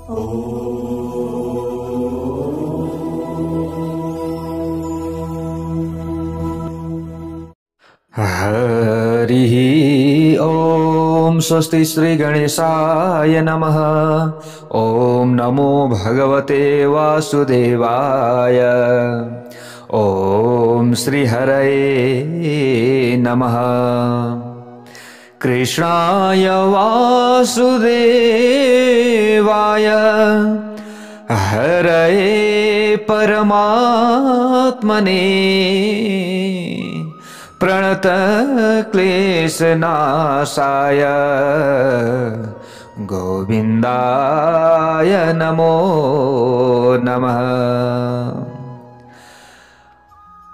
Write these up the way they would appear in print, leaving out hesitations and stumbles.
हरिः ॐ स्वस्ति श्री गणेशाय नमः। ॐ नमो भगवते वासुदेवाय। ॐ श्री हरये नमः। कृष्णाय वासुदेवाय हरये परमात्मने प्रणत क्लेशनाशाय गोविन्दाय नमो नमः।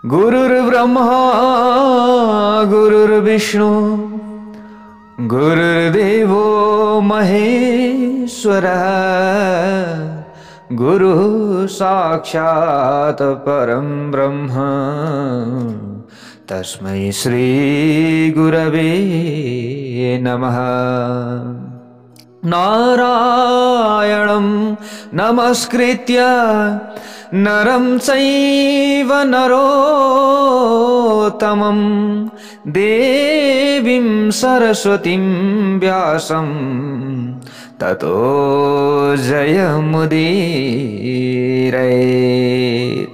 गुरुर्ब्रह्मा गुरुर्विष्णु गुरुर्देवो महेश्वरः गुरु साक्षात् परं ब्रह्म तस्मै श्री गुरवे नमः। नारायणं नमस्कृत्य नरं चैव नरोत्तमं देवीं सरस्वतीं व्यासं ततो जयमुदीरयेत्।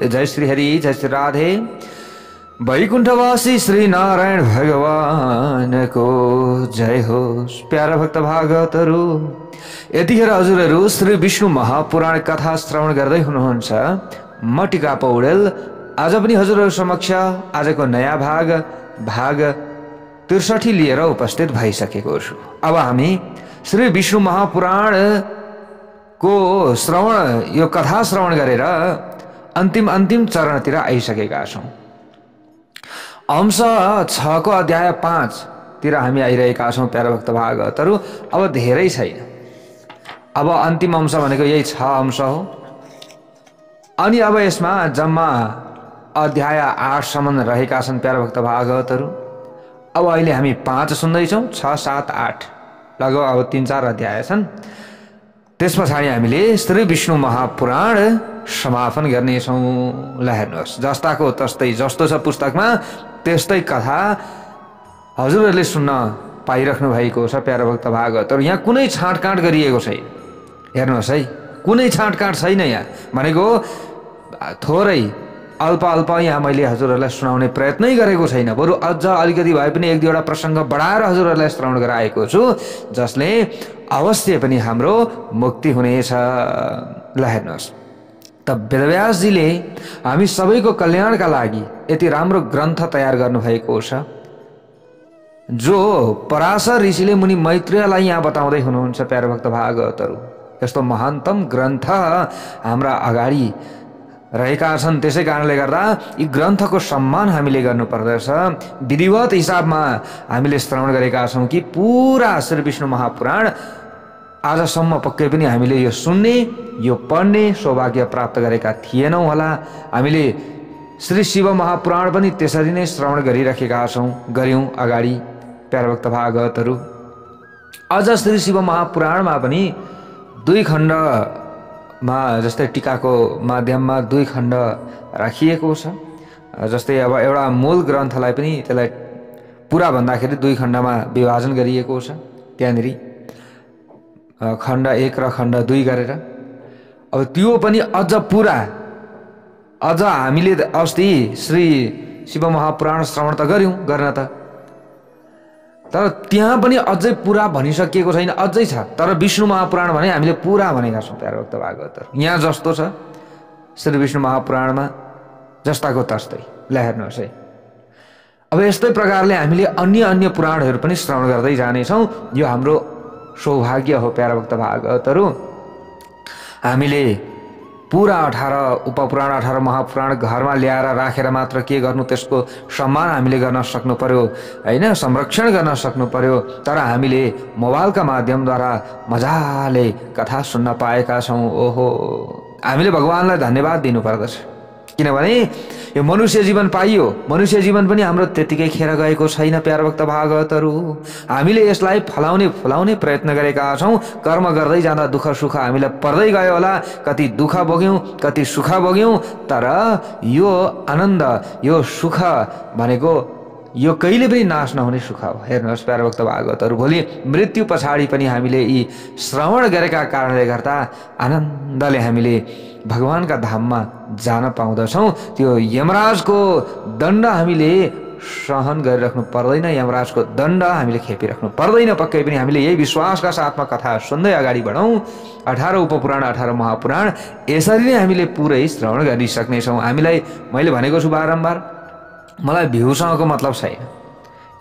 जय श्री हरि, जय श्री राधे। वैकुंठवासी श्री नारायण भगवान को जय हो। प्यारा भक्त भागवतहरू, यतिखेर हजुरहरू श्री विष्णु महापुराण कथा श्रवण गर्दै हुनुहुन्छ। म टिका पौडेल आज पनि हजुरहरू समक्ष आजको नयाँ भाग 63 लिएर उपस्थित भइसकेको छु। अब हामी श्री विष्णु महापुराण को श्रवण, यो कथा श्रवण गरेर अन्तिम चरणतिर आइसकेका छौं। अंश 6 को अध्याय 5 तिर हामी आइरहेका छौं। प्यारा भक्त भागवतहरू, अब धेरै छैन। अब अन्तिम अंश भनेको यही 6 अंश हो। अनि अब यसमा जम्मा अध्याय 8 सम्म रहेका छन्। प्यारा भक्त भागवतहरू, अब अहिले हामी 5 सुन्दैछौं। 6, 7, 8 लगभग अब 3-4 अध्याय छन्। त्यस पछाडि हामीले श्री विष्णु महापुराण समापन गर्नेछौं। ल हेर्नुहोस्, जस्ताको तस्तै, जस्तो छ पुस्तकमा त्यस्तै कथा हजुरहरूले सुन्न पाइराख्नु भएको छ। प्यारा भक्त भागवतहरू, यहाँ कुनै छाँटकाँट गरिएको छैन। हेर्नुहोस् है, कुनै छाँटकाँट छैन। यहाँ भनेको थोरै अल्प यहाँ मैले हजुरहरूलाई सुनाउने प्रयत्नै गरेको छैन। बरु अझ अलिकति भए पनि 1-2वटा प्रसङ्ग बढाएर हजुरहरूलाई श्रवण गराएको छु, जसले अवश्य पनि हाम्रो मुक्ति हुनेछ। ल हेर्नुहोस्, त वेदव्यासजीले हामी सबैको कल्याणका लागि यति राम्रो ग्रन्थ तयार गर्नुभएको छ, जो पराशर ऋषिले मुनि मैत्रेयलाई यहाँ बताउँदै हुनुहुन्छ। प्यारा भक्त भागवतहरू, यस्तो महानतम ग्रन्थ हाम्रा अगाडि रहेका छन्। त्यसै कारणले गर्दा यी ग्रन्थको सम्मान हामीले गर्नुपर्दछ। विधिवत हिसाबमा हामीले श्रवण गरेका छौं कि पूरा श्री विष्णु महापुराण आजसम्म पक्कै पनि हामीले यो सुन्ने, यो पढ्ने सौभाग्य प्राप्त गरेका थिएनौं होला। हामीले श्री शिव महापुराण पनि त्यसरी नै श्रवण गरिराखेका छौं, गर्यौं अगाडि। प्यारा भक्त भागवतहरू, अझ श्री शिव महापुराणमा पनि 2 खण्डमा, जस्तै टीकाको माध्यममा 2 खण्ड राखिएको छ। जस्तै अब एउटा मूल ग्रन्थलाई पनि त्यसलाई पुरा भन्दाखेरि 2 खण्डमा विभाजन गरिएको छ। त्यहाँनिर खण्ड 1 र खण्ड 2 गरेर, अब त्यो पनि अझ पुरा, अझ हामीले अस्ति श्री शिव महापुराण श्रवण त गर्यौं, गर्न त, तर त्यहाँ पनि अझै पुरा भनिसकिएको छैन, अझै छ। तर विष्णु महापुराण भने हामीले पुरा भनेका छौं। प्यारा भक्त भागवतहरू, यहाँ जस्तो छ श्री विष्णु महापुराणमा जस्ताको तस्तै। ल हेर्नुहोस् है, अब यस्तै प्रकारले हामीले अन्य पुराणहरू पनि श्रवण गर्दै जानेछौं। यो हाम्रो सौभाग्य हो। प्यारा भक्त भागवतहरू, हामीले पूरा 18 उपपुराण, 18 महापुराण घरमा ल्याएर राखेर मात्र के गर्नु, त्यसको सम्मान हामीले गर्न सक्नु पर्यो हैन, संरक्षण गर्न सक्नु पर्यो। तर हामीले मोबाइलका माध्यमद्वारा मजाले कथा सुन्न पाएका छौं। ओहो, हामीले भगवानलाई धन्यवाद दिनु पर्दछ। किनभने यो मनुष्य जीवन पाइयो, मनुष्य जीवन पनि हाम्रो त्यतिकै खेर गएको छैन प्यारा भक्त भागवतहरू। हामीले यसलाई फलाउने प्रयत्न गरेका छौँ। कर्म गर्दै जाँदा दुःख सुख हामीलाई पर्दै गयो होला, कति दुःख भोग्यौँ, कति सुख भोग्यौँ, तर यो आनन्द, यो सुख भनेको यो कहिले पनि नाश नहुने सुख हो। हेर्नुहोस् प्यारा भक्त भागवतहरू, भोलि मृत्यु पछाडि पनि हामीले यी श्रवण गरेका कारणले गर्दा आनन्दले हामीले भगवानका धाममा जान पाउँदछौँ। त्यो यमराजको दण्ड हामीले सहन गरिराख्नु पर्दैन, यमराजको दण्ड हामीले खेपिराख्नु पर्दैन। पक्कै पनि हामीले यही विश्वासका साथमा कथा सुन्दै अगाडि बढौँ। 18 उपपुराण 18 महापुराण यसरी नै हामीले पुरै श्रवण गरिसक्नेछौँ। हामीलाई मैले भनेको छु बारम्बार, मलाई भ्यूसँगको मतलब छैन।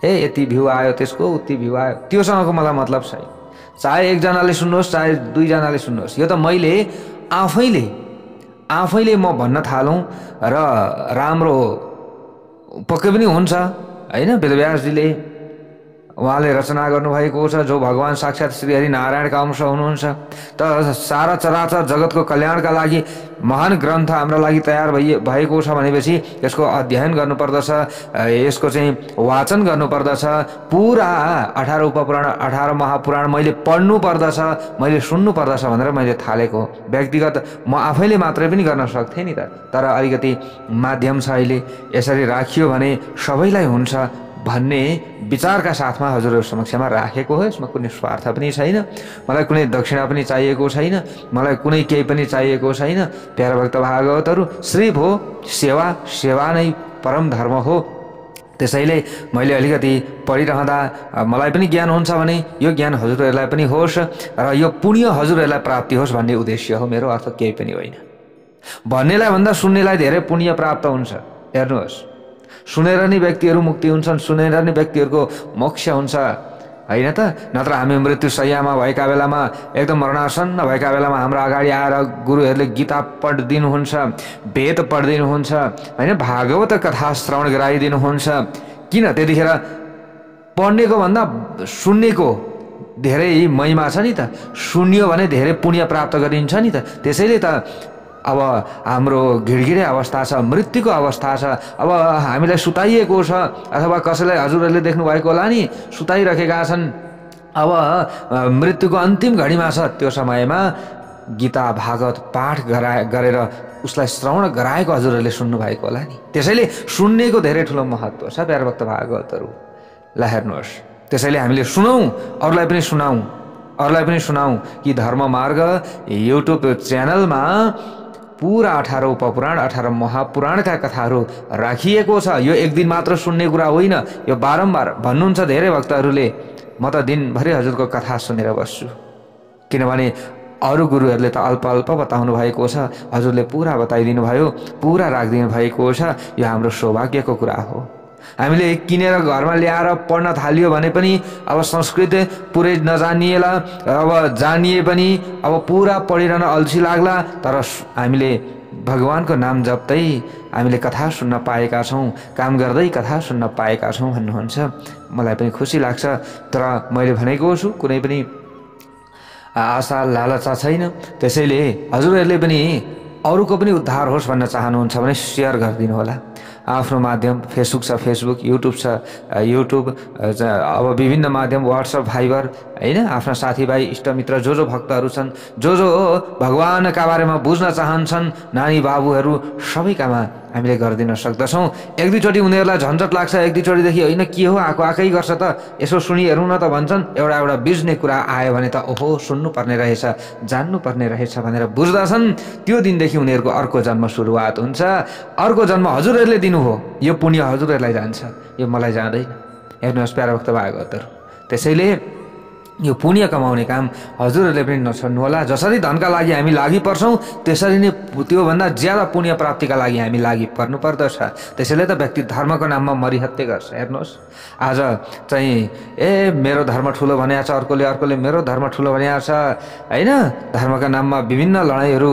यति भ्यू आयो, त्यसको उति भ्यू आयो, त्योसँगको मलाई मतलब छैन। चाहे एकजनाले सुन्नुहोस्, चाहे दुईजनाले सुन्नुहोस्, यो त मैले आफैले म भन्न थालौँ र राम्रो पक्कै पनि हुन्छ होइन। वेदव्यासजीले उहाँले रचना गर्नुभएको छ, जो भगवान साक्षात् श्री हरि नारायणका अंश हुनुहुन्छ। त सारा चराचर जगतको कल्याणका लागि महान ग्रन्थ हाम्रा लागि तयार भएको छ भनेपछि यसको अध्ययन गर्नुपर्दछ, यसको चाहिँ वाचन गर्नुपर्दछ। पुरा 18 उपपुराण 18 महापुराण मैले पढ्नु पर्दछ, मैले सुन्नु पर्दछ भनेर मैले थालेको। व्यक्तिगत म आफैले मात्रै पनि गर्न सक्थेँ नि त, तर अलिकति माध्यम छ अहिले, यसरी राखियो भने सबैलाई हुन्छ भन्ने विचारका साथमा हजुरहरू समक्षमा राखेको हो। यसमा कुनै स्वार्थ पनि छैन, मलाई कुनै दक्षिणा पनि चाहिएको छैन, मलाई कुनै केही पनि चाहिएको छैन। प्यारा भक्त भागवतहरू, सिर्फ हो सेवा नै परम धर्म हो। त्यसैले मैले अलिकति पढिरहँदा मलाई पनि ज्ञान हुन्छ भने यो ज्ञान हजुरहरूलाई पनि होस् र यो पुण्य हजुरहरूलाई प्राप्ति होस् भन्ने उद्देश्य हो मेरो, अर्थ केही पनि होइन। भन्नेलाई भन्दा सुन्नेलाई धेरै पुण्य प्राप्त हुन्छ। हेर्नुहोस्, सुनेर नै व्यक्तिहरू मुक्ति हुन्छन्, सुनेर नै व्यक्तिहरूको मोक्ष हुन्छ होइन त। नत्र हामी मृत्यु शय्यामा भएका बेलामा, एकदम मरणासन्न भएका बेलामा हाम्रो अगाडि आएर गुरुहरूले गीता पढिदिनुहुन्छ, वेद पढिदिनुहुन्छ होइन, भागवत कथा श्रवण गराइदिनुहुन्छ। किन त्यतिखेर पढ्नेको भन्दा सुन्नेको धेरै महिमा छ नि त। सुन्यो भने धेरै पुण्य प्राप्त गरिन्छ नि त। त्यसैले त अब हाम्रो घिडघिडे अवस्था छ, मृत्युको अवस्था छ। अब हामीलाई सुताइएको छ, अथवा कसैलाई हजुरहरूले देख्नुभएको होला नि, सुताइराखेका छन्। अब मृत्युको अन्तिम घडीमा छ, त्यो समयमा गीता भागवत पाठ गरेर उसलाई श्रवण गराएको हजुरहरूले सुन्नुभएको होला नि। त्यसैले सुन्नेको धेरै ठुलो महत्त्व छ प्यारा भक्त भागवतहरू। ल हेर्नुहोस्, त्यसैले हामीले सुनौँ, अरूलाई पनि सुनाउँ कि धर्म मार्ग युट्युब च्यानलमा पुरा 18 उपपुराण 18 महापुराणका कथाहरू राखिएको छ। यो एक दिन मात्र सुन्ने कुरा होइन, यो बारम्बार भन्नुहुन्छ धेरै भक्तहरूले। म त दिनभरि हजुरको कथा सुनेर बस्छु, किनभने अरू गुरुहरूले त अल्प अल्प बताउनु भएको छ, हजुरले पुरा बताइदिनु भयो, पुरा राखिदिनु भएको छ। यो हाम्रो सौभाग्यको कुरा हो। हामीले किनेर घरमा ल्याएर पढ्न थालियो भने पनि अब संस्कृत पुरै नजानिएला, अब जानिए पनि अब पुरा पढिरहन अल्छी लाग्ला। तर हामीले भगवानको नाम जप्दै हामीले कथा सुन्न पाएका छौँ, काम गर्दै कथा सुन्न पाएका छौँ भन्नुहुन्छ, मलाई पनि खुसी लाग्छ। तर मैले भनेको छु, कुनै पनि आशा लालचा छैन। त्यसैले हजुरहरूले पनि अरूको पनि उद्धार होस् भन्न चाहनुहुन्छ भने सेयर गरिदिनु होला। आफ्नो माध्यम फेसबुक छ, फेसबुक, युट्युब छ, युट्युब, अब विभिन्न माध्यम व्हाट्सएप, भाइबर होइन, आफ्ना साथीभाइ इष्टमित्र जो भक्तहरू छन्, जो भगवानका बारेमा बुझ्न चाहन्छन्, नानी बाबुहरू सबैकामा हामीले गरिदिन सक्दछौँ। एक दुईचोटि उनीहरूलाई झन्झट लाग्छ, एक दुईचोटिदेखि होइन के हो आएकै गर्छ त, यसो सुनि हेरौँ न त भन्छन्। एउटा बिज्ने कुरा आयो भने त ओहो सुन्नुपर्ने रहेछ, जान्नुपर्ने रहेछ भनेर बुझ्दछन्। त्यो दिनदेखि उनीहरूको अर्को जन्म सुरुवात हुन्छ। अर्को जन्म हजुरहरूले दिनु हो, यो पुण्य हजुरहरूलाई जान्छ, यो मलाई जाँदैन। हेर्नुहोस् प्यारा भक्त भागवतहरू, त्यसैले यो पुण्य कमाउने काम हजुरहरूले पनि नछोड्नु होला। जसरी धनका लागि हामी लागि पर्छौँ, त्यसरी नै त्योभन्दा ज्यादा पुण्य प्राप्तिका लागि हामी लागि पर्नु पर्दछ। त्यसैले त व्यक्ति धर्मको नाममा मरिहत्ते गर्छ। हेर्नुहोस्, आज चाहिँ मेरो धर्म ठुलो भनेको छ, अर्कोले मेरो धर्म ठुलो भनेको छ होइन। धर्मका नाममा विभिन्न लडाइँहरू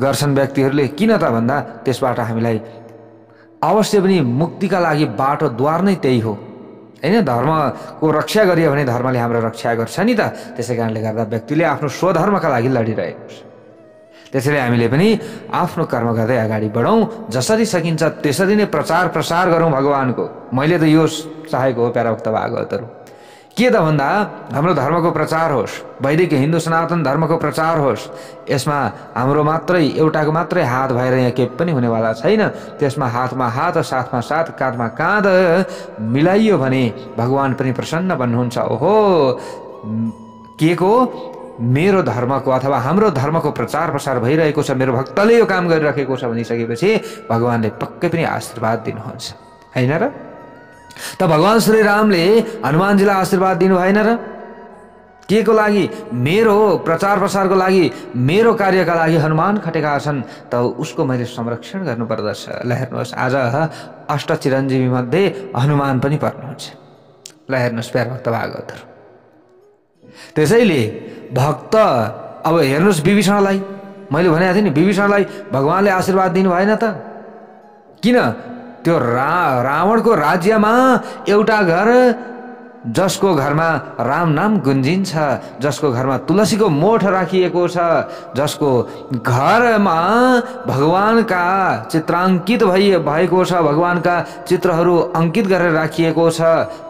गर्छन् व्यक्तिहरूले। किन त भन्दा त्यसबाट हामीलाई अवश्य पनि मुक्तिका लागि बाटो द्वार नै त्यही हो होइन। धर्मको रक्षा गरियो भने धर्मले हाम्रो रक्षा गर्छ नि त। त्यसै कारणले गर्दा व्यक्तिले आफ्नो स्वधर्मका लागि लडिरहेको छ। त्यसैले हामीले पनि आफ्नो कर्म गर्दै अगाडि बढौँ, जसरी सकिन्छ त्यसरी नै प्रचार प्रसार गरौँ भगवानको। मैले त यो चाहेको हो प्यारा भक्त भागवतहरू। के त भन्दा हाम्रो धर्मको प्रचार होस्, वैदिक हिन्दू सनातन धर्मको प्रचार होस्। यसमा हाम्रो मात्रै एउटाको मात्रै हात भएर यहाँ केही पनि हुनेवाला छैन। त्यसमा हातमा हात, साथमा साथ, काँधमा काँध मिलाइयो भने भगवान पनि प्रसन्न बन्नुहुन्छ। ओहो, के को मेरो धर्मको अथवा हाम्रो धर्मको प्रचार प्रसार भइरहेको छ, मेरो भक्तले यो काम गरिराखेको छ भनिसकेपछि भगवानले पक्कै पनि आशीर्वाद दिनुहुन्छ, हैन र? त भगवान श्री रामले हनुमानजीलाई आशीर्वाद दिनु भएन र? के को लागि? मेरो प्रचार प्रसारको लागि, मेरो कार्यका लागि हनुमान खटेका छन्, त उसको मैले संरक्षण गर्नुपर्दछ। ल हेर्नुहोस्, आज अष्ट चिरञ्जीवी मध्ये हनुमान पनि पर्नुहुन्छ। ल हेर्नुहोस् प्यारा भक्त भागवतहरू। त्यसैले भक्त अब हेर्नुहोस्, विभीषणलाई मैले भनेको थिएँ नि, विभीषणलाई भगवानले आशीर्वाद दिनु भएन त? किन? त्यो रावणको राज्यमा एउटा घर जसको घरमा राम नाम गुन्जिन्छ, जसको घरमा तुलसीको मोठ राखिएको छ, जसको घरमा भगवानका चित्राङ्कित भएको छ, भगवानका चित्रहरू अङ्कित गरेर राखिएको छ,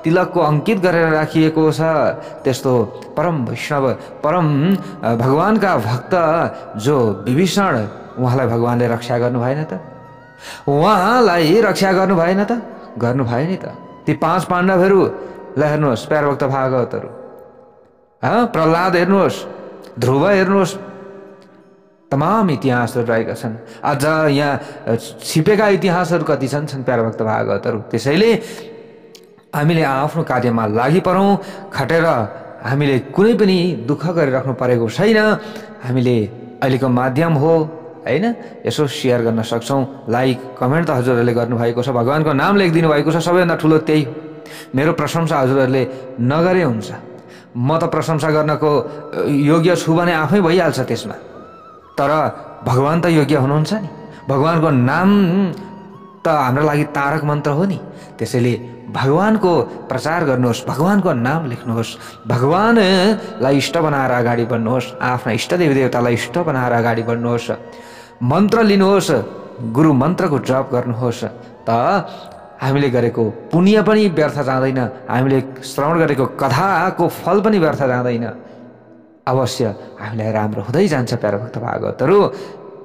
तिलकको अङ्कित गरेर राखिएको छ, त्यस्तो परम वैष्णव परम भगवानका भक्त जो विभीषण, उहाँलाई भगवानले रक्षा गर्नु भएन त? उहाँलाई रक्षा गर्नु भएन त? गर्नु भयो नि त। ती 5 पाण्डवहरू, ल हेर्नुहोस् प्यारा भक्त भागवतहरू, प्रहलाद हेर्नुहोस्, ध्रुव हेर्नुहोस्, तमाम इतिहासहरू रहेका छन्। अझ यहाँ छिपेका इतिहासहरू कति छन् प्यारा भक्त भागवतहरू। त्यसैले हामीले आफ्नो कार्यमा लागि परौँ, खटेर हामीले कुनै पनि दुःख गरिराख्नु परेको छैन। हामीले अहिलेको माध्यम हो, हैन? यसो सेयर गर्न सक्छौँ, लाइक कमेन्ट त हजुरहरूले गर्नुभएको छ, भगवानको नाम लेखिदिनु भएको छ, सबैभन्दा ठुलो त्यही हो। मेरो प्रशंसा हजुरहरूले नगरे हुन्छ। म त प्रशंसा गर्नको योग्य छु भने आफै भइहाल्छ त्यसमा, तर भगवान त योग्य हुनुहुन्छ नि। भगवानको नाम त हाम्रो लागि तारक मन्त्र हो नि। त्यसैले भगवानको प्रचार गर्नुहोस्, भगवानको नाम लेख्नुहोस्, भगवानलाई इष्ट बनाएर अगाडि बढ्नुहोस्, आफ्ना इष्टदेवी देवतालाई इष्ट बनाएर अगाडि बढ्नुहोस्, मन्त्र लिनुहोस्, गुरु मन्त्रको जप गर्नुहोस्, त हामीले गरेको पुण्य पनि व्यर्थ जाँदैन, हामीले श्रवण गरेको कथाको फल पनि व्यर्थ जाँदैन, अवश्य हामीलाई राम्रो हुँदै जान्छ प्यारा भक्त भागवतहरू।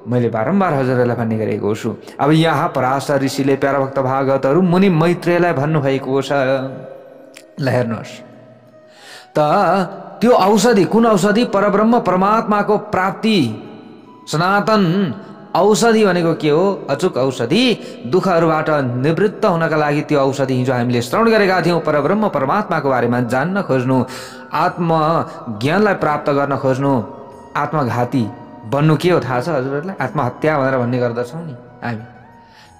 मैले बारम्बार हजुरहरूलाई भन्ने गरेको छु। अब यहाँ पराशर ऋषिले प्यारा भक्त भागवतहरू मुनि मैत्रेयलाई भन्नुभएको छ। ल हेर्नुहोस् त, त्यो औषधि कुन औषधि? परब्रह्म परमात्माको प्राप्ति, सनातन औषधि भनेको के हो? अचुक औषधि। दुःखहरूबाट निवृत्त हुनका लागि त्यो औषधि हिजो हामीले श्रवण गरेका थियौँ। परब्रह्म परमात्माको बारेमा जान्न खोज्नु, आत्मज्ञानलाई प्राप्त गर्न खोज्नु, आत्मघाती बन्नु के हो थाहा छ हजुरहरूलाई? आत्महत्या भनेर भन्ने गर्दछौँ नि हामी।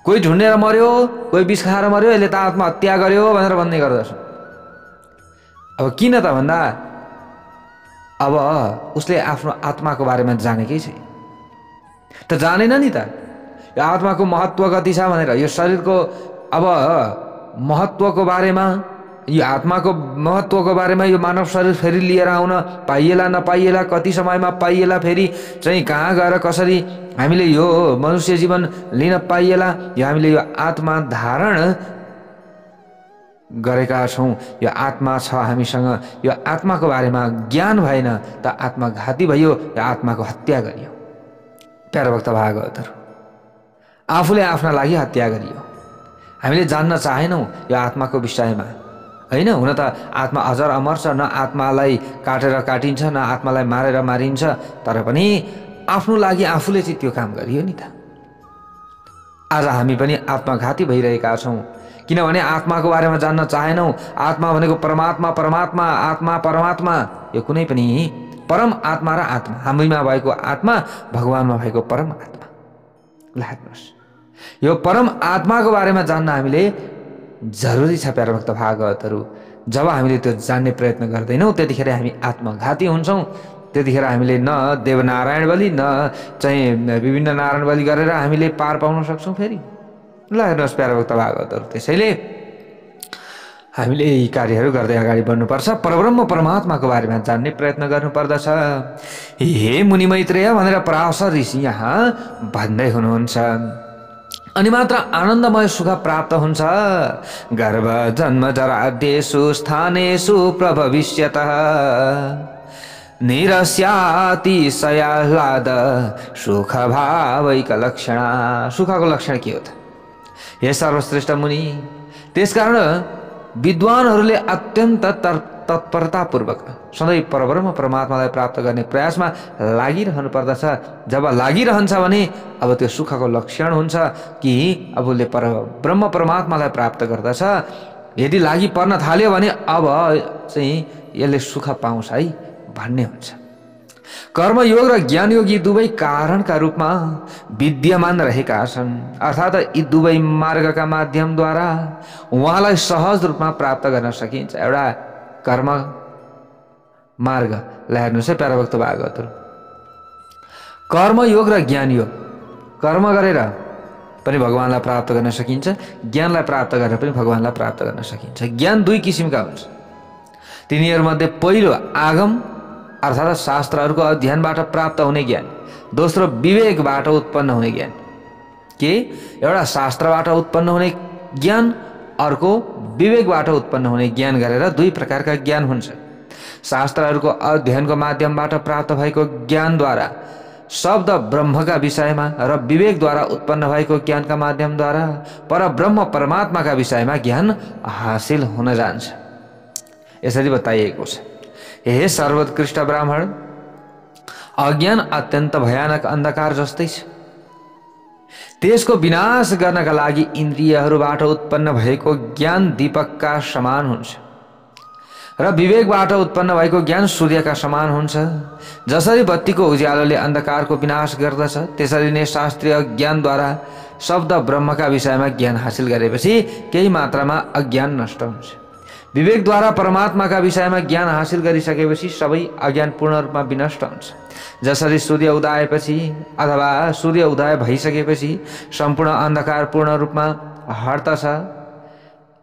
कोही झुन्डेर मर्यो, कोही विष खाएर मर्यो, यसले त आत्महत्या गर्यो भनेर भन्ने गर्दछौँ। अब किन त भन्दा अब उसले आफ्नो आत्माको बारेमा जानेकै छैन, त जानेन नि त यो आत्माको महत्त्व कति छ भनेर। यो शरीरको अब महत्त्वको बारेमा, यो आत्माको महत्त्वको बारेमा, यो मानव शरीर फेरि लिएर आउन पाइएला नपाइएला, कति समयमा पाइएला, फेरि चाहिँ कहाँ गएर कसरी हामीले यो मनुष्य जीवन लिन पाइएला, यो हामीले यो आत्मा धारण गरेका छौँ। यो आत्मा छ हामीसँग, यो आत्माको बारेमा ज्ञान भएन त आत्मघाती भयो, यो आत्माको हत्या गरियो। प्यारा भक्त भागवतहरू, आफूले आफ्ना लागि हत्या गरियो। हामीले जान्न चाहेनौँ यो आत्माको विषयमा, हैन? हुन त आत्मा अजर अमर छ, न आत्मालाई काटेर काटिन्छ, न आत्मालाई मारेर मारिन्छ, तर पनि आफ्नो लागि आफूले चाहिँ त्यो काम गरियो नि त। आज हामी पनि आत्मघाती भइरहेका छौँ, किनभने आत्माको बारेमा जान्न चाहेनौँ। आत्मा भनेको परमात्मा, परमात्मा आत्मा, परमात्मा यो कुनै पनि परम आत्मा र आत्मा, हामीमा भएको आत्मा, भगवानमा भएको परम आत्मा। ल हेर्नुहोस्, यो परम आत्माको बारेमा जान्न हामीले जरुरी छ प्यारा भक्त भागवतहरू। जब हामीले त्यो जान्ने प्रयत्न गर्दैनौँ त्यतिखेर हामी आत्मघाती हुन्छौँ। त्यतिखेर हामीले न देवनारायण बलि, न चाहिँ विभिन्न नारायण बलि गरेर हामीले पार पाउन सक्छौँ फेरि। ल हेर्नुहोस् प्यारा भक्त भागवतहरू, त्यसैले हामीले यी कार्यहरू गर्दै अगाडि बढ्नुपर्छ। परब्रह्म परमात्माको बारेमा जान्ने प्रयत्न गर्नुपर्दछ। हे मुनि मैत्रेय भनेर पराशर ऋषि यहाँ भन्दै हुनुहुन्छ। अनि मात्र आनन्दमय सुख प्राप्त हुन्छ। गर्भ जन्म जराद्येषु स्थानेषु प्रभविष्यतः निरस्यातिशयाह्लाद सुख भावैक लक्षणा। सुखको लक्षण के हो त? हे सर्वश्रेष्ठ मुनि, त्यसकारण विद्वानहरूले अत्यन्त तत्परतापूर्वक सधैँ परब्रह्म परमात्मालाई प्राप्त गर्ने प्रयासमा लागिरहनु पर्दछ। जब लागिरहन्छ भने अब त्यो सुखको लक्षण हुन्छ कि अब उसले परब्रह्म परमात्मालाई प्राप्त गर्दछ। यदि लागि पर्न थाल्यो भने अब चाहिँ यसले सुख पाउँछ है भन्ने हुन्छ। कर्मयोग र ज्ञानयोगी दुवै कारणका रूपमा विद्यमान रहेका छन्। अर्थात् यी दुवै मार्गका माध्यमद्वारा उहाँलाई सहज रूपमा प्राप्त गर्न सकिन्छ। एउटा कर्म मार्ग हेर्नुहोस् है प्यारा भक्त भागवतहरु, कर्मयोग र ज्ञानयोग। कर्म गरेर पनि भगवानलाई प्राप्त गर्न सकिन्छ, ज्ञानलाई प्राप्त गरेर पनि भगवानलाई प्राप्त गर्न सकिन्छ। ज्ञान दुई किसिमका हुन्छ। तिनीहरूमध्ये पहिलो आगम अर्थात् शास्त्रहरूको अध्ययनबाट प्राप्त हुने ज्ञान, दोस्रो विवेकबाट उत्पन्न हुने ज्ञान। के एउटा शास्त्रबाट उत्पन्न हुने ज्ञान, अर्को विवेकबाट उत्पन्न हुने ज्ञान गरेर दुई प्रकारका ज्ञान हुन्छ। शास्त्रहरूको अध्ययनको माध्यमबाट प्राप्त भएको ज्ञानद्वारा शब्द ब्रह्मका विषयमा र विवेकद्वारा उत्पन्न भएको ज्ञानका माध्यमद्वारा परब्रह्म परमात्माका विषयमा ज्ञान हासिल हुन जान्छ। यसरी बताइएको छ। हे सर्वोत्कृष्ट ब्राह्मण, अज्ञान अत्यन्त भयानक अन्धकार जस्तै छ। त्यसको विनाश गर्नका लागि इन्द्रियहरूबाट उत्पन्न भएको ज्ञान दीपकका समान हुन्छ र विवेकबाट उत्पन्न भएको ज्ञान सूर्यका समान हुन्छ। जसरी बत्तीको उज्यालोले अन्धकारको विनाश गर्दछ, त्यसरी नै शास्त्रीय ज्ञानद्वारा शब्द ब्रह्मका विषयमा ज्ञान हासिल गरेपछि केही मात्रामा अज्ञान नष्ट हुन्छ। विवेकद्वारा परमात्माका विषयमा ज्ञान हासिल गरिसकेपछि सबै अज्ञान पूर्ण रूपमा विनष्ट हुन्छ। जसरी सूर्य उदाएपछि अथवा सूर्य उदय भइसकेपछि सम्पूर्ण अन्धकार पूर्ण रूपमा हट्दछ।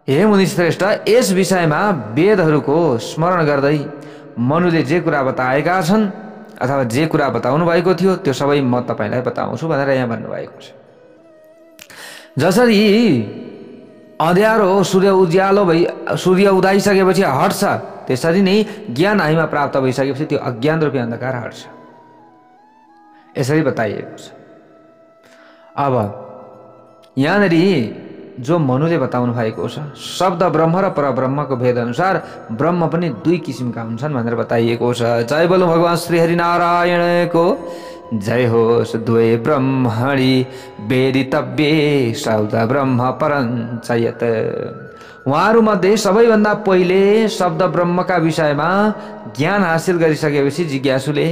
हे मुनिश्रेष्ठ, यस विषयमा वेदहरूको स्मरण गर्दै मनुले जे कुरा बताएका छन् अथवा जे कुरा बताउनु भएको थियो त्यो सबै म तपाईलाई बताउँछु भनेर यहाँ भन्नुभएको छ। जसरी अँध्यारो सूर्य उज्यालो भई सूर्य उदाइसकेपछि हट्छ, त्यसरी नै ज्ञान हामीमा प्राप्त भइसकेपछि त्यो अज्ञान रूपी अन्धकार हट्छ। यसरी बताइएको छ। अब यहाँनिर जो मनुले बताउनु भएको छ, शब्द ब्रह्म र परब्रह्मको भेद अनुसार ब्रह्म पनि दुई किसिमका हुन्छन् भनेर बताइएको छ। जय बोलो भगवान श्री हरिनारायणको जय होस्। द्वे ब्रह्मणि वेदितव्ये शब्द ब्रह्म परञ्चयत्। उहाँहरूमध्ये सबैभन्दा पहिले शब्द ब्रह्मका विषयमा ज्ञान हासिल गरिसकेपछि जिज्ञासुले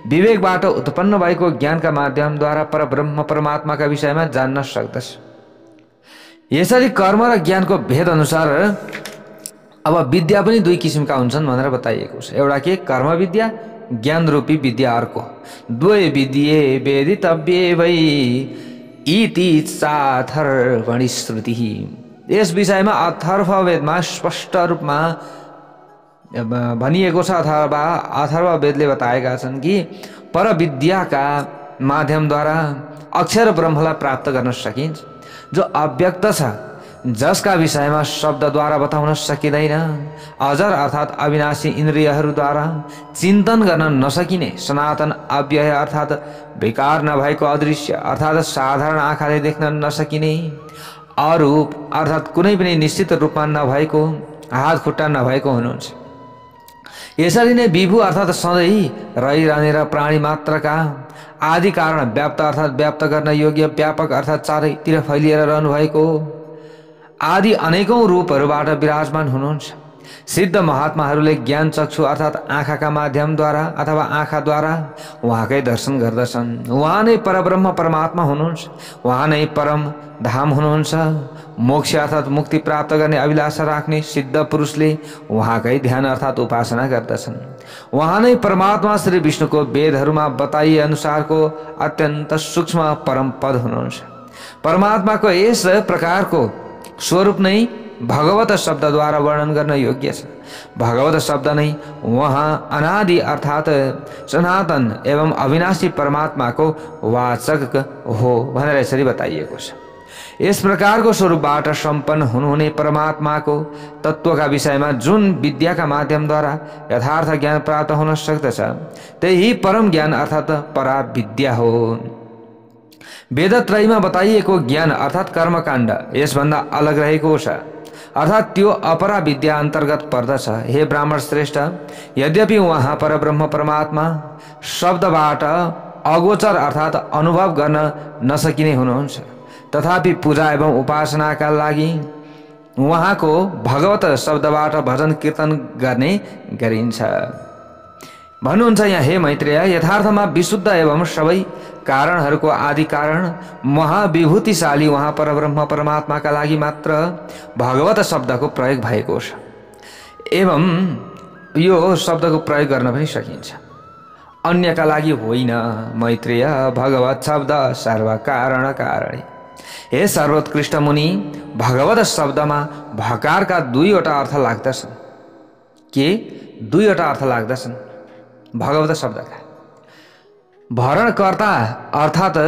विवेकबाट उत्पन्न भएको ज्ञानका माध्यमद्वारा परब्रह्म परमात्माका विषयमा जान्न सक्दछ। यसरी कर्म र ज्ञानको भेद अनुसार अब विद्या पनि दुई किसिमका हुन्छन् भनेर बताइएको छ। एउटा के कर्म विद्या, ज्ञान रूपी विद्या अर्को। द्वे विद्ये वेदितव्ये वै इति चाथर्वणि श्रुति। यस विषयमा अथर्ववेदमा स्पष्ट रूपमा भनिएको छ अथवा अथर्ववेदले बताएका छन् कि परविद्याका माध्यमद्वारा अक्षर ब्रह्मलाई प्राप्त गर्न सकिन्छ। जो अव्यक्त छ, जसका विषयमा शब्दद्वारा बताउन सकिँदैन, अजर अर्थात् अविनाशी इन्द्रियहरूद्वारा चिन्तन गर्न नसकिने, सनातन अव्यय अर्थात् विकार नभएको अदृश्य अर्थात् साधारण आँखाले देख्न नसकिने, अरूप अर्थात् कुनै पनि निश्चित रूपमा नभएको, हात खुट्टा नभएको हुनुहुन्छ। यसरी नै विभु अर्थात् सधैँ रहिरहने र प्राणी मात्रका आदि कारण व्याप्त अर्थात् व्याप्त गर्न योग्य, व्यापक अर्थात् चारैतिर फैलिएर रहनुभएको आदि अनेकौं रूपहरूबाट विराजमान हुनुहुन्छ। सिद्ध महात्माहरूले ज्ञान चक्षु अर्थात् आँखाका माध्यमद्वारा अथवा आँखाद्वारा उहाँकै दर्शन गर्दछन्। उहाँ नै परब्रह्म परमात्मा हुनुहुन्छ। उहाँ नै परम धाम हुनुहुन्छ। मोक्ष अर्थात् मुक्ति प्राप्त गर्ने अभिलाषा राख्ने सिद्ध पुरुषले उहाँकै ध्यान अर्थात् उपासना गर्दछन्। उहाँ नै परमात्मा श्री विष्णुको वेदहरूमा बताइए अनुसारको अत्यन्त सूक्ष्म परम पद हुनुहुन्छ। परमात्माको यस प्रकारको स्वरूप नै भगवत शब्दद्वारा वर्णन गर्न योग्य छ। भगवत शब्द नै वहाँ अनादि अर्थात् सनातन एवं अविनाशी परमात्माको वाचक हो भनेर यसरी बताइएको छ। यस प्रकारको स्वरूपबाट सम्पन्न हुनुहुने परमात्माको तत्त्वका विषयमा जुन विद्याका माध्यमद्वारा यथार्थ ज्ञान प्राप्त हुन सक्दछ त्यही परम ज्ञान अर्थात् परा विद्या हो। वेदत्रयीमा बताइएको ज्ञान अर्थात् कर्मकाण्ड यसभन्दा अलग रहेको छ, अर्थात् त्यो अपरा विद्या अन्तर्गत पर्दछ। हे ब्राह्मण श्रेष्ठ, यद्यपि उहाँ परब्रह्म परमात्मा शब्दबाट अगोचर अर्थात् अनुभव गर्न नसकिने हुनुहुन्छ, तथापि पूजा एवं उपासनाका लागि उहाँको भगवत शब्दबाट भजन कीर्तन गर्ने गरिन्छ भन्नुहुन्छ। यहाँ हे मैत्रेय, यथार्थमा विशुद्ध एवं सबै कारणहरूको आदि कारण महाविभूतिशाली उहाँ परब्रह्म परमात्माका लागि मात्र भगवत शब्दको प्रयोग भएको छ एवं यो शब्दको प्रयोग गर्न पनि सकिन्छ, अन्यका लागि होइन। मैत्रेय, भगवत शब्द सर्व कारण कारणे। हे सर्वोत्कृष्ट मुनि, भगवत शब्दमा भकारका दुईवटा अर्थ लाग्दछन्। के दुईवटा अर्थ लाग्दछन् भगवत शब्दका? भरणकर्ता अर्थात्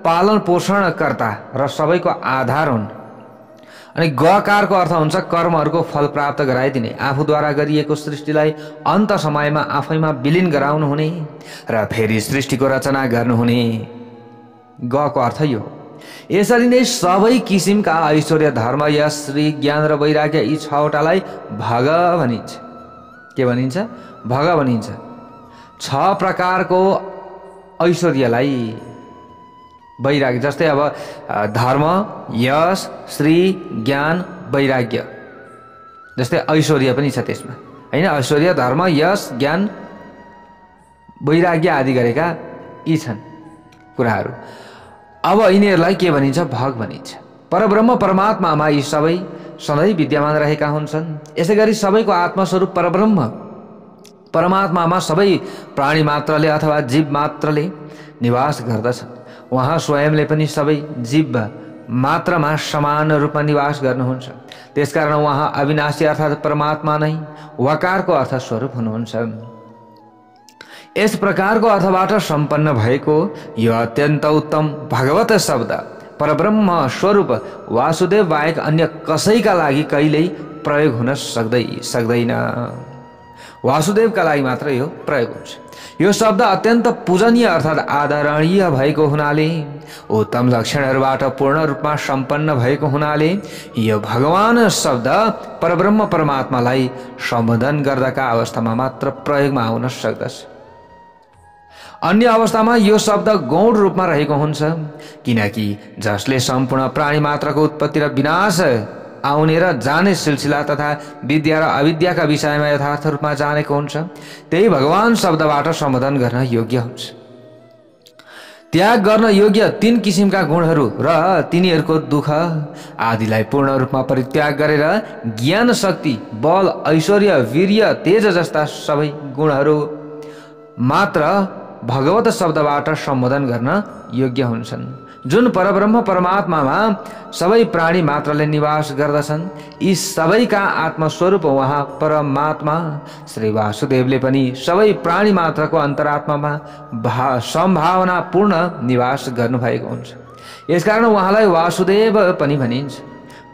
पालन पोषणकर्ता र सबैको आधार हुन्, अनि गकारको अर्थ हुन्छ कर्महरूको फल प्राप्त गराइदिने, आफूद्वारा गरिएको सृष्टिलाई अन्त समयमा आफैमा विलिन गराउनु हुने र फेरि सृष्टिको रचना गर्नुहुने। गको अर्थ यो। यसरी नै सबै किसिमका ऐश्वर्य, धर्म, यश, श्री, ज्ञान र वैराग्य यी छवटालाई भग भनिन्छ। के भनिन्छ? भग भनिन्छ। 6 प्रकारको ऐश्वर्यलाई वैराग्य, जस्तै अब धर्म, यश, श्री, ज्ञान, वैराग्य, जस्तै ऐश्वर्य पनि छ त्यसमा, हैन? ऐश्वर्य, धर्म, यश, ज्ञान, वैराग्य आदि गरेका यी छन् कुराहरू। अब यिनीहरूलाई के भनिन्छ? भग भनिन्छ। परब्रह्म परमात्मामा यी सबै सधैँ विद्यमान रहेका हुन्छन्। यसै गरी सबैको आत्मस्वरूप परब्रह्म परमात्मामा सबै प्राणी मात्रले अथवा जीव मात्रले निवास गर्दछन्। उहाँ स्वयंले पनि सबै जीव मात्रमा समान रूपमा निवास गर्नुहुन्छ। त्यसकारण उहाँ अविनाशी अर्थात् परमात्मा नै वकारको अर्थ स्वरूप हुनुहुन्छ। यस प्रकारको अर्थबाट सम्पन्न भएको यो अत्यन्त उत्तम भगवत शब्द परब्रह्म स्वरूप वासुदेव बाहेक अन्य कसैका लागि कहिल्यै प्रयोग हुन सक्दैन। वासुदेवका लागि मात्र यो प्रयोग हुन्छ। यो शब्द अत्यन्त पूजनीय अर्थात् आदरणीय भएको हुनाले, उत्तम लक्षणहरूबाट पूर्ण रूपमा सम्पन्न भएको हुनाले यो भगवान शब्द परब्रह्म परमात्मालाई सम्बोधन गर्दाका अवस्थामा मात्र प्रयोगमा आउन सक्दछ। अन्य अवस्थामा यो शब्द गौण रूपमा रहेको हुन्छ, किनकि जसले सम्पूर्ण प्राणी मात्रको उत्पत्ति र विनाश आउने र जाने सिलसिला तथा विद्या र अविद्याका विषयमा यथार्थ रूपमा जानेको हुन्छ, त्यही भगवान शब्दबाट सम्बोधन गर्न योग्य हुन्छ। त्याग गर्न योग्य 3 किसिमका गुणहरू र तिनीहरूको दुःख आदिलाई पूर्ण रूपमा परित्याग गरेर ज्ञान, शक्ति, बल, ऐश्वर्य, वीर्य, तेज जस्ता सबै गुणहरू मात्र भगवत शब्दबाट सम्बोधन गर्न योग्य हुन्छन्। जुन परब्रह्म परमात्मामा सबै प्राणी मात्रले निवास गर्दछन्, यी सबैका आत्मस्वरूप उहाँ परमात्मा श्री वासुदेवले पनि सबै प्राणी मात्रको अन्तरात्मामा सम्भावनापूर्ण निवास गर्नुभएको हुन्छ। यसकारण उहाँलाई वासुदेव पनि भनिन्छ।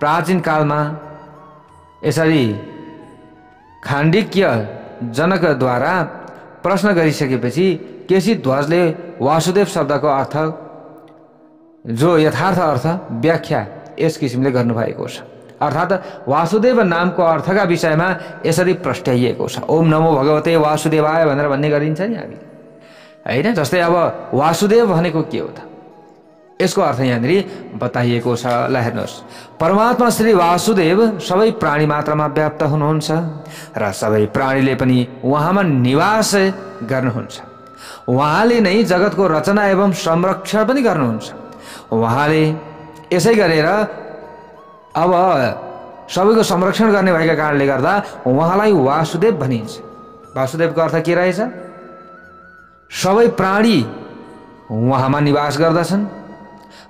प्राचीन कालमा यसरी खाण्डिक्य जनकद्वारा प्रश्न गरिसकेपछि केसी ध्वजले वासुदेव शब्दको अर्थ, जो यथार्थ अर्थ व्याख्या यस किसिमले गर्नुभएको छ। अर्थात् वासुदेव नामको अर्थका विषयमा यसरी प्रस्ट्याइएको छ। ओम नमो भगवते वासुदेवाय भनेर भन्ने गरिन्छ नि हामी, हैन? जस्तै अब वासुदेव भनेको के हो त? यसको अर्थ यहाँनिर बताइएको छ। ल हेर्नुहोस्, परमात्मा श्री वासुदेव सबै प्राणी मात्रमा व्याप्त हुनुहुन्छ र सबै प्राणीले पनि उहाँमा निवास गर्नुहुन्छ। उहाँले नै जगतको रचना एवं संरक्षण पनि गर्नुहुन्छ। उहाँले यसै गरेर अब सबैको संरक्षण गर्ने भएका कारणले गर्दा उहाँलाई वासुदेव भनिन्छ। वासुदेवको अर्थ के रहेछ? सबै प्राणी उहाँमा निवास गर्दछन्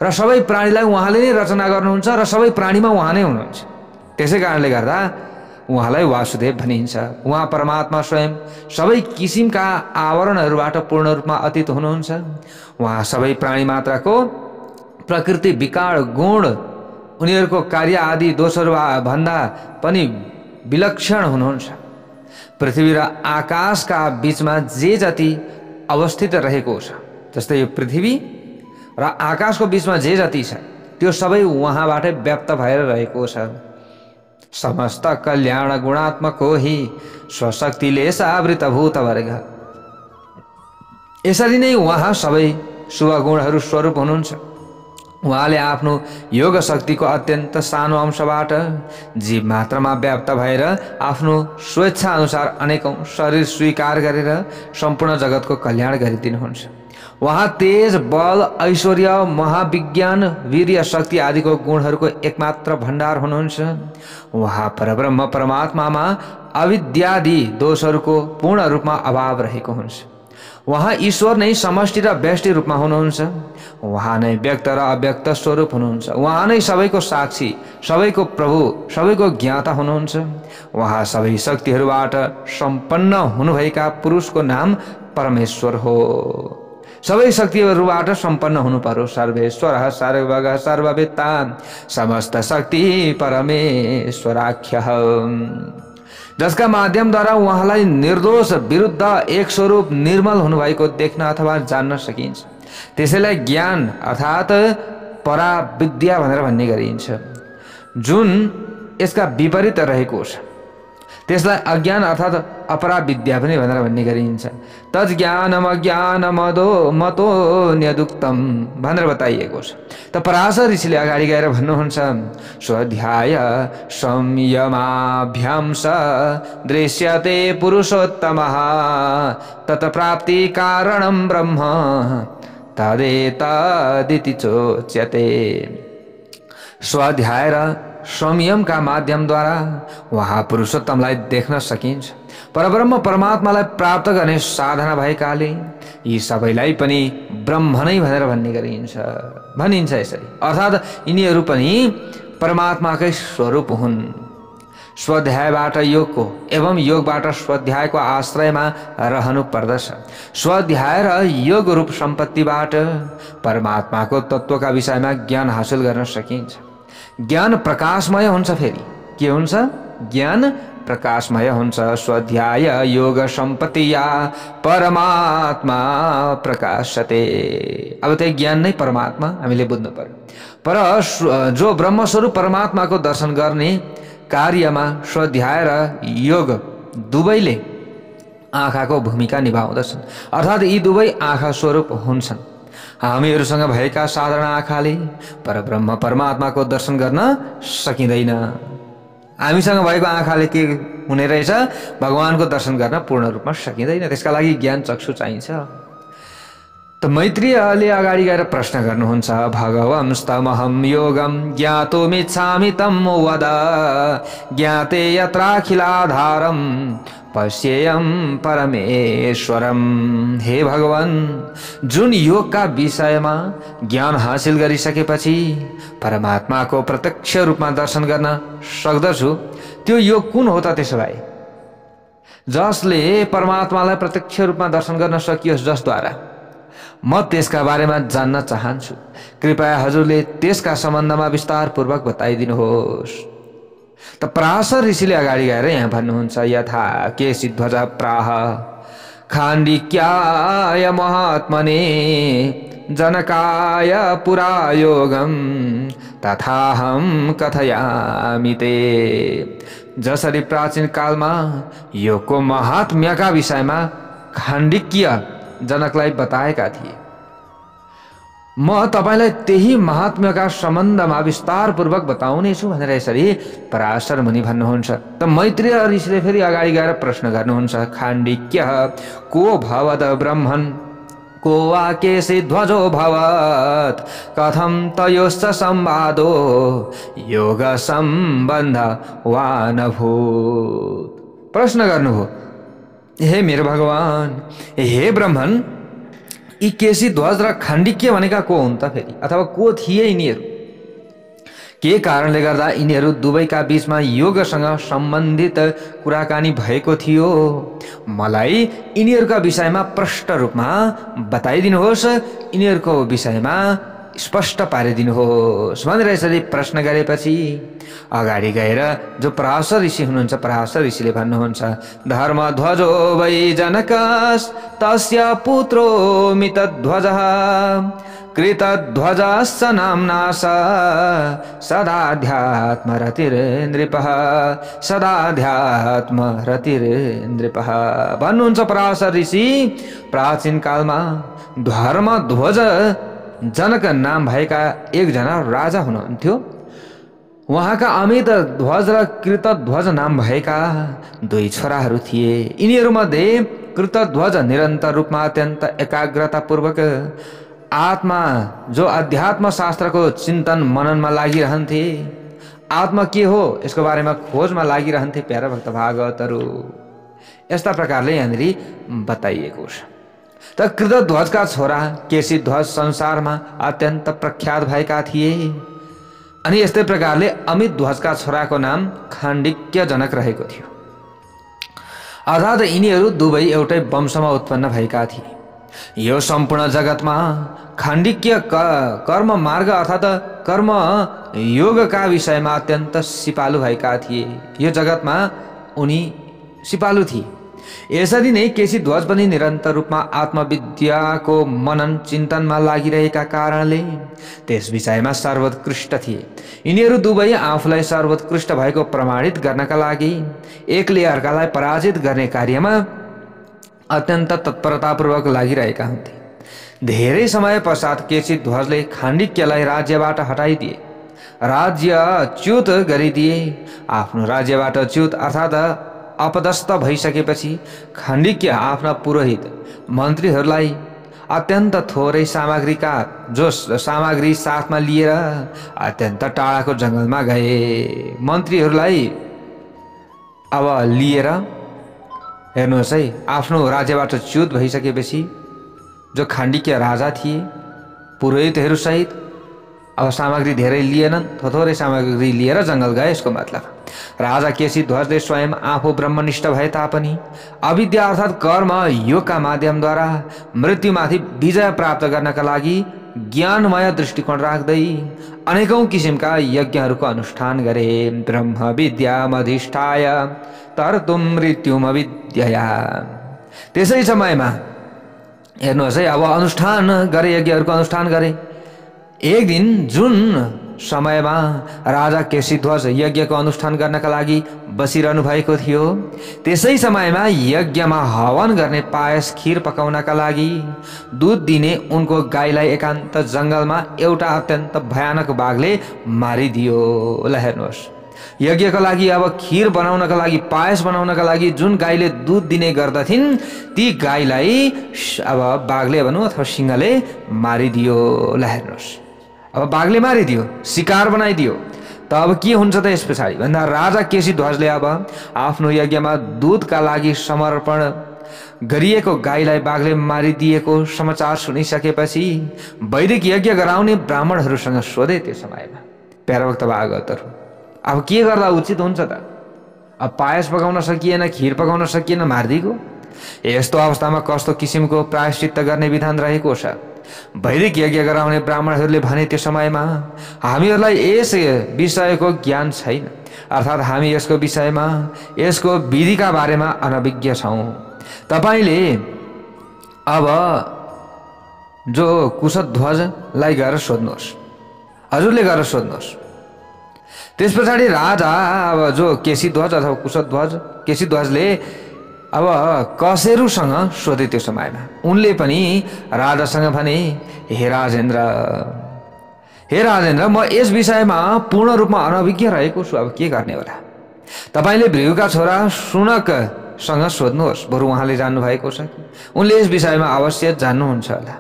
र सबै प्राणीलाई उहाँले नै रचना गर्नुहुन्छ र सबै प्राणीमा उहाँ नै हुनुहुन्छ। त्यसै कारणले गर्दा उहाँलाई वासुदेव भनिन्छ। उहाँ परमात्मा स्वयं सबै किसिमका आवरणहरूबाट पूर्ण रूपमा अतीत हुनुहुन्छ। उहाँ सबै प्राणी मात्राको प्रकृति विकार गुण उनीहरूको कार्य आदि दोषहरू भन्दा पनि विलक्षण हुनुहुन्छ। पृथ्वी र आकाशका बीचमा जे जति अवस्थित रहेको छ, जस्तै यो पृथ्वी र आकाशको बीचमा जे जति छ त्यो सबै उहाँबाटै व्याप्त भएर रहेको छ। समस्त कल्याण गुणात्मक हो हि स्वशक्तिले सावृतभूत वर्ग। यसरी नै उहाँ सबै शुभ गुणहरू स्वरूप हुनुहुन्छ। उहाँले आफ्नो योग शक्तिको अत्यन्त सानो अंशबाट जीव मात्रामा व्याप्त भएर आफ्नो स्वेच्छा अनुसार अनेकौं शरीर स्वीकार गरेर सम्पूर्ण जगतको कल्याण गरिदिनुहुन्छ। उहाँ तेज बल ऐश्वर्य महाविज्ञान वीर्य शक्ति आदिको गुणहरूको एकमात्र भण्डार हुनुहुन्छ। उहाँ परब्रह्म परमात्मामा अविद्यादि दोषहरूको पूर्ण रूपमा अभाव रहेको हुन्छ। उहाँ ईश्वर नै समष्टि र व्यष्टि रूपमा हुनुहुन्छ। उहाँ नै व्यक्त र अव्यक्त स्वरूप हुनुहुन्छ। उहाँ नै सबैको साक्षी, सबैको प्रभु, सबैको ज्ञाता हुनुहुन्छ। उहाँ सबै शक्तिहरूबाट सम्पन्न हुनुभएका पुरुषको नाम परमेश्वर हो। सबै शक्तिहरूबाट सम्पन्न हुनु पर्यो। सर्वेश्वर सर्वज्ञ सर्ववेत्ता समस्त शक्ति परमेश्वराख्य, जसका माध्यमद्वारा उहाँलाई निर्दोष विरुद्ध एक स्वरूप निर्मल हुनुभएको देख्न अथवा जान्न सकिन्छ। त्यसैलाई ज्ञान अर्थात् पराविद्या भनेर भन्ने गरिन्छ। जुन यसका विपरीत रहेको छ त्यसलाई अज्ञान अर्थात् अपराविद्या पनि भनेर भन्ने गरिन्छ। तज्ज्ञानम अज्ञानमदो मतो न्यदुक्तम भनेर बताइएको छ। त पराशर ऋषिले अगाडि गएर भन्नुहुन्छ, स्वाध्याय संयमाभ्यां स दृश्यते पुरुषोत्तमः तत्प्राप्ति कारणं ब्रह्म तदेतदिति चोच्यते। स्वाध्याय र संयमका माध्यमद्वारा उहाँ पुरुषोत्तमलाई देख्न सकिन्छ। परब्रह्म परमात्मालाई प्राप्त गर्ने साधना भएकाले यी सबैलाई पनि ब्रह्म नै भनेर भन्ने भनिन्छ यसरी। अर्थात् यिनीहरू पनि परमात्माकै स्वरूप हुन्। स्वाध्यायबाट योगको एवं योगबाट स्वाध्यायको आश्रयमा रहनु पर्दछ। स्वाध्याय र योग रूप सम्पत्तिबाट परमात्माको तत्त्वका विषयमा ज्ञान हासिल गर्न सकिन्छ। ज्ञान प्रकाशमय हुन्छ। फेरि के हुन्छ? ज्ञान प्रकाशमय हुन्छ। स्वाध्याय योग सम्पत्ति या परमात्मा प्रकाशते। अब त्यो ज्ञान नै परमात्मा हामीले बुझ्नु पर्यो। पर जो ब्रह्मस्वरूप परमात्माको दर्शन गर्ने कार्यमा स्वाध्याय र योग दुवैले आँखाको भूमिका निभाउँदछन्। अर्थात् यी दुवै आँखा स्वरूप हुन्छन्। हामीहरूसँग भएका साधारण आँखाले परब्रह्म परमात्माको दर्शन गर्न सकिँदैन। हामीसँग भएको आँखाले के हुने रहेछ? भगवानको दर्शन गर्न पूर्ण रूपमा सकिँदैन। त्यसका लागि ज्ञान चक्षु चाहिन्छ। त मैत्रेयले अगाडि गएर प्रश्न गर्नुहुन्छ, भगवंस्तमहं योगं ज्ञातुमिच्छामि तं वद ज्ञाते यत्राखिलाधारं पश्येयं परमेश्वरम। हे भगवान, जुन योगका विषयमा ज्ञान हासिल गरिसकेपछि परमात्माको प्रत्यक्ष रूपमा दर्शन गर्न सक्दछु, त्यो योग कुन हो त? त्यसो भए जसले परमात्मालाई प्रत्यक्ष रूपमा दर्शन गर्न सकियोस्, जसद्वारा म त्यसका बारेमा जान्न चाहन्छु। कृपया हजुरले त्यसका सम्बन्धमा विस्तार पूर्वक बताइदिनुहोस्। त पराशर ऋषिले अगाडि गएर यहाँ भन्नुहुन्छ, यथा केशिध्वज प्राह खाण्डिक्याय महात्मने जनकाय पुरा योगम तथाहं कथयामि ते। जसरी प्राचीन कालमा योगको महात्म्यका विषयमा खाण्डिक्य जनकलाई बताएका थिए, म तपाईलाई त्यही महात्म्यका सम्बन्धमा विस्तार पूर्वक बताउने छु भनेर यसरी पराशर मुनि भन्नुहुन्छ। त मैत्रेय ऋषिले फेरि अगाडि गएर प्रश्न गर्नुहुन्छ, खाण्डिक्य को भवद ब्रह्मन् को वा केशिध्वजो भवत् कथं तयोश्च संवादो योग सम्बन्ध वा न भूत्। प्रश्न गर्नुभयो, हे मेरो भगवान, हे ब्रह्मन, यी केशिध्वज र खाण्डिक्य भनेका को हुन् त फेरि? अथवा को थिए यिनीहरू? के कारणले गर्दा यिनीहरू दुवैका बीचमा योगसँग सम्बन्धित कुराकानी भएको थियो, मलाई यिनीहरूका विषयमा प्रष्ट रूपमा बताइदिनुहोस्, यिनीहरूको विषयमा स्पष्ट पारिदिनुहोस् भनेर यसरी प्रश्न गरेपछि अगाडि गएर जो पराशर ऋषि हुनुहुन्छ, पराशर ऋषिले भन्नुहुन्छ, धर्मध्वजो वै जनकस् तस्य पुत्रो मितध्वजः कृतध्वजश्च नाम्नास सदाध्यात्मरतिर्नृपः सदाध्यात्मरतिर्नृपः भन्नुहुन्छ पराशर ऋषि। प्राचीन कालमा धर्मध्वज जनक नाम भएका एकजना राजा हुनुहुन्थ्यो। उहाँका अमित ध्वज र कृतध्वज नाम भएका दुई छोराहरू थिए। यिनीहरूमध्ये कृतध्वज निरन्तर रूपमा अत्यन्त एकाग्रतापूर्वक आत्मा जो अध्यात्म शास्त्रको चिन्तन मननमा लागिरहन्थे, आत्मा के हो यसको बारेमा खोजमा लागिरहन्थे प्यारा भक्त भागवतहरू। यस्ता प्रकारले यहाँनिर बताइएको छ। त कृतध्वजका छोरा केशीध्वज संसारमा अत्यन्त प्रख्यात भएका थिए। अनि यस्तै प्रकारले अमित ध्वजका छोराको नाम खाण्डिक्य जनक रहेको थियो। अर्थात् यिनीहरू दुवै एउटै वंशमा उत्पन्न भएका थिए। यो सम्पूर्ण जगतमा खाण्डिक्य कर्म मार्ग अर्थात् कर्म योगका विषयमा अत्यन्त सिपालु भएका थिए। यो जगतमा उनी सिपालु थिए। यसरी नै केशीध्वज पनि निरन्तर रूपमा आत्मविद्याको मनन चिन्तनमा लागिरहेका कारणले त्यस विषयमा सर्वोत्कृष्ट थिए। यिनीहरू दुवै आफूलाई सर्वोत्कृष्ट भएको प्रमाणित गर्नका लागि एकले अर्कालाई पराजित गर्ने कार्यमा अत्यन्त तत्परतापूर्वक लागिरहेका हुन्थे। धेरै समय पश्चात केशीध्वजले खाण्डिक्यलाई राज्यबाट हटाइदिए, राज्यच्युत गरिदिए। आफ्नो राज्यबाट च्युत अर्थात् अपदस्थ भइसकेपछि खाण्डिक्य आफ्ना पुरोहित मन्त्रीहरूलाई अत्यन्त थोरै सामग्रीका जो सामग्री साथमा लिएर अत्यन्त टाढाको जङ्गलमा गए। मन्त्रीहरूलाई अब लिएर हेर्नुहोस् है, आफ्नो राज्यबाट च्युत भइसकेपछि जो खाण्डिक्य राजा थिए पुरोहितहरूसहित अब सामग्री धेरै लिएनन्, थोरै सामग्री लिएर जङ्गल गए। यसको मतलब राजा केशीध्वजले स्वयं आफू ब्रह्मनिष्ठ भए तापनि अविद्या अर्थात् कर्म योगका माध्यमद्वारा मृत्युमाथि विजय प्राप्त गर्नका लागि ज्ञानमय दृष्टिकोण राख्दै अनेकौं किसिमका यज्ञहरूको अनुष्ठान गरे। ब्रह्म विद्यामधिष्ठाय तर्तुं मृत्युमविद्यया। त्यसै समयमा हेर्नुहोस् है, अब अनुष्ठान गरे, यज्ञहरूको अनुष्ठान गरे। एक दिन जुन समयमा राजा केशीध्वज यज्ञको अनुष्ठान गर्नका लागि बसिरहनु भएको थियो, त्यसै समयमा यज्ञमा हवन गर्ने पायस खीर पकाउनका लागि दूध दिने उनको गाईलाई एकान्त जङ्गलमा एउटा अत्यन्त भयानक बाघले मारिदियो। ल हेर्नुहोस्, यज्ञको लागि अब खीर बनाउनका लागि, पायस बनाउनका लागि जुन गाईले दूध दिने गर्दथिन्, ती गाईलाई अब बाघले भनौँ अथवा सिंहले मारिदियो। ल हेर्नुहोस्, अब बाघले मारिदियो, शिकार बनाइदियो। त अब के हुन्छ त यस पछाडि भन्दा राजा केशीध्वजले अब आफ्नो यज्ञमा दूधका लागि समर्पण गरिएको गाईलाई बाघले मारिदिएको समाचार सुनिसकेपछि वैदिक यज्ञ गराउने ब्राह्मणहरूसँग सोधे। त्यो समयमा प्याराभक्त भागवतहरू, अब के गर्दा उचित हुन्छ त? अब पायस पकाउन सकिएन, खीर पकाउन सकिएन, मारिदिएको। यस्तो अवस्थामा कस्तो किसिमको प्रायश्चित्त गर्ने विधान रहेको छ? वैदिक यज्ञ गराउने ब्राह्मणहरूले भने त्यो समयमा हामीहरूलाई यस विषयको ज्ञान छैन, अर्थात् हामी यसको विषयमा, यसको विधिका बारेमा अनभिज्ञ छौँ। तपाईँले अब जो कुशध्वजलाई गएर सोध्नुहोस्, हजुरले गएर सोध्नुहोस्। त्यस पछाडि राजा अब जो केशीध्वज अथवा कुशध्वज, केशीध्वजले अब कसेरुसँग सोधे। त्यो समयमा उनले पनि राजासँग भने, हे राजेन्द्र, म यस विषयमा पूर्ण रूपमा अनभिज्ञ रहेको छु, अब के गर्ने होला? तपाईँले भृगुका छोरा शुनकसँग सोध्नुहोस्, बरु उहाँले जान्नु भएको छ कि उनले यस विषयमा अवश्य जान्नुहुन्छ होला।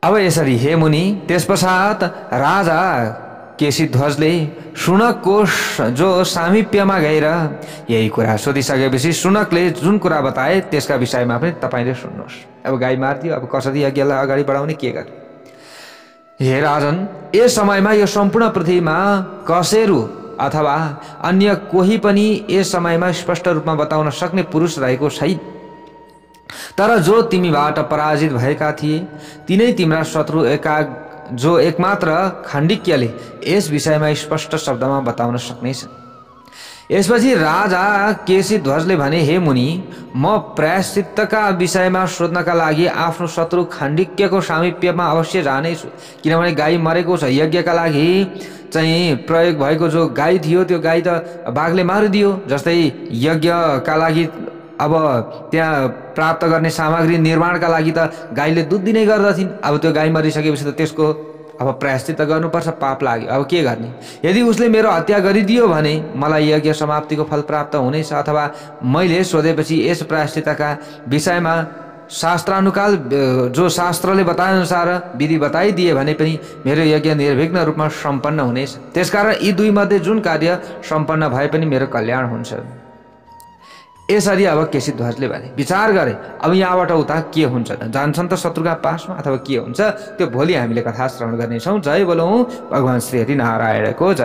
अब यसरी हे मुनि, त्यस पश्चात राजा केशीध्वजले शुनकको जो सामिप्यमा गएर यही कुरा सोधिसकेपछि शुनकले जुन कुरा बताए त्यसका विषयमा पनि तपाईँले सुन्नुहोस्। अब गाई मारिदियो, अब कसरी यज्ञलाई अगाडि बढाउने, के गर्ने? हे राजन, यस समयमा यो सम्पूर्ण पृथ्वीमा कसैहरू अथवा अन्य कोही पनि यस समयमा स्पष्ट रूपमा बताउन सक्ने पुरुष रहेको छैन। तर जो तिमीबाट पराजित भएका थिए तिनै तिम्रा शत्रु जो एकमात्र खाण्डिक्यले यस विषयमा स्पष्ट शब्दमा बताउन सक्नेछन्। यसपछि राजा केशीध्वजले भने, हे मुनि, म प्रायश्चित्तका विषयमा सोध्नका लागि आफ्नो शत्रु खाण्डिक्यको सामिप्यमा अवश्य जानेछु, किनभने गाई मरेको छ। यज्ञका लागि चाहिँ प्रयोग भएको जो गाई थियो त्यो गाई त बाघले मारिदियो। जस्तै यज्ञका लागि अब त्यहाँ प्राप्त गर्ने सामग्री निर्माणका लागि त गाईले दुध दिने गर्दथिन्। अब त्यो गाई मरिसकेपछि त त्यसको अब प्रायश्चित्त गर्नुपर्छ, पाप लाग्यो। अब के गर्ने? यदि उसले मेरो हत्या गरिदियो भने मलाई यज्ञ समाप्तिको फल प्राप्त हुनेछ, अथवा मैले सोधेपछि यस प्रायश्चित्तका विषयमा शास्त्रानुकाल जो शास्त्रले बताएअनुसार विधि बताइदिए भने पनि मेरो यज्ञ निर्विघ्न रूपमा सम्पन्न हुनेछ। त्यसकारण यी दुई मध्ये जुन कार्य सम्पन्न भए पनि मेरो कल्याण हुन्छ। यसरी अब केशीध्वजले भने, विचार गरे अब यहाँबाट उता के हुन्छ, जान्छन् त शत्रुका पासमा अथवा के हुन्छ, त्यो भोलि हामीले कथा श्रवण गर्नेछौँ। जय बोलौँ भगवान श्री हरि नारायणको जय।